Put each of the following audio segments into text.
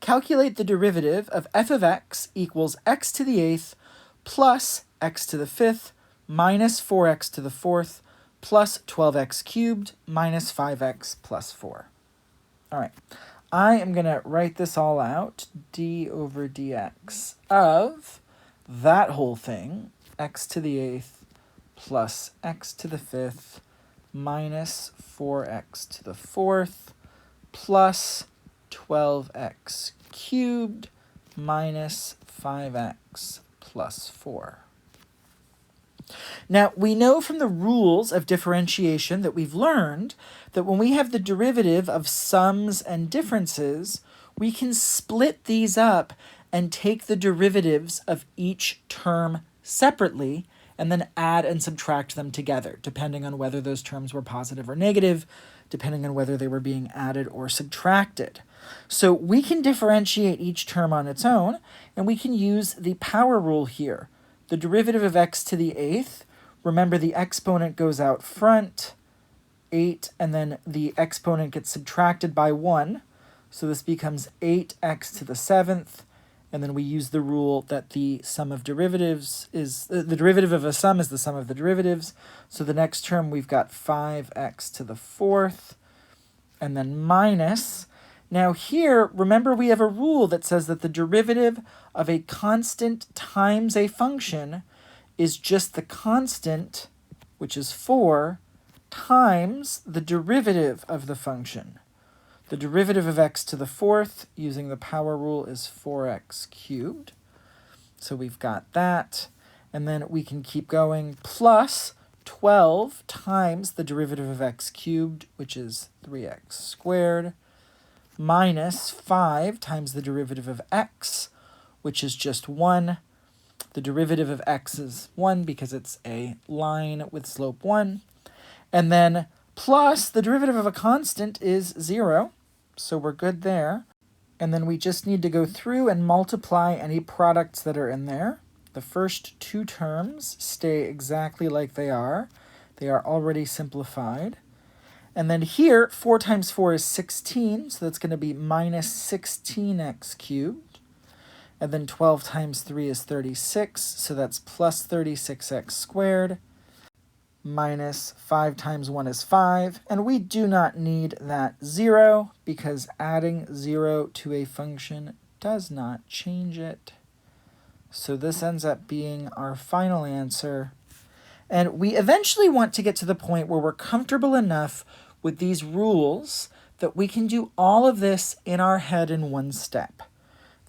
calculate the derivative of f of x equals x to the 8th plus x to the 5th minus 4x to the 4th plus 12x cubed minus 5x plus 4. All right, I am going to write this all out, d over dx of that whole thing, x to the 8th plus x to the 5th minus 4x to the 4th plus 12x cubed minus 5x plus 4. Now, we know from the rules of differentiation that we've learned that when we have the derivative of sums and differences, we can split these up and take the derivatives of each term separately and then add and subtract them together, depending on whether those terms were positive or negative, depending on whether they were being added or subtracted. So we can differentiate each term on its own, and we can use the power rule here. The derivative of x to the 8th, remember the exponent goes out front, 8, and then the exponent gets subtracted by 1. So this becomes 8x to the 7th, and then we use the rule that the sum of derivatives is, the derivative of a sum is the sum of the derivatives. So the next term we've got 5x to the 4th, and then minus. Now here, remember we have a rule that says that the derivative of a constant times a function is just the constant, which is 4, times the derivative of the function. The derivative of x to the 4th, using the power rule, is 4x cubed. So we've got that. And then we can keep going, plus 12 times the derivative of x cubed, which is 3x squared, minus 5 times the derivative of x, which is just 1. The derivative of x is 1 because it's a line with slope 1. And then plus the derivative of a constant is 0, so we're good there. And then we just need to go through and multiply any products that are in there. The first two terms stay exactly like they are. They are already simplified. And then here, 4 times 4 is 16, so that's going to be minus 16x cubed. And then 12 times 3 is 36, so that's plus 36x squared. Minus 5 times 1 is 5. And we do not need that 0, because adding 0 to a function does not change it. So this ends up being our final answer. And we eventually want to get to the point where we're comfortable enough with these rules that we can do all of this in our head in one step.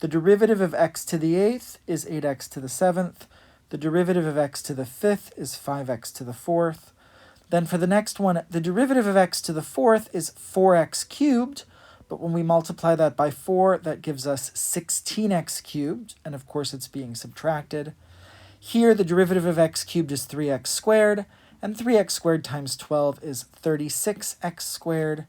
The derivative of x to the 8th is 8x to the 7th. The derivative of x to the 5th is 5x to the 4th. Then for the next one, the derivative of x to the 4th is 4x cubed, but when we multiply that by 4, that gives us 16x cubed, and of course it's being subtracted. Here, the derivative of x cubed is 3x squared, and 3x squared times 12 is 36x squared.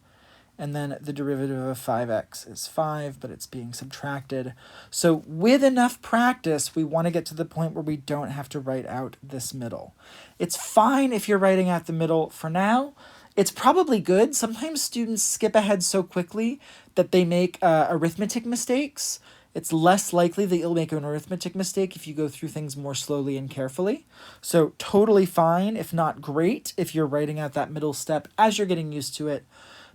And then the derivative of 5x is 5, but it's being subtracted. So with enough practice, we want to get to the point where we don't have to write out this middle. It's fine if you're writing out the middle for now. It's probably good. Sometimes students skip ahead so quickly that they make arithmetic mistakes. It's less likely that you'll make an arithmetic mistake if you go through things more slowly and carefully. So totally fine, if not great, if you're writing out that middle step as you're getting used to it.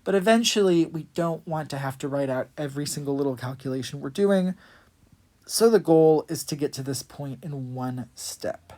But eventually, we don't want to have to write out every single little calculation we're doing. So the goal is to get to this point in one step.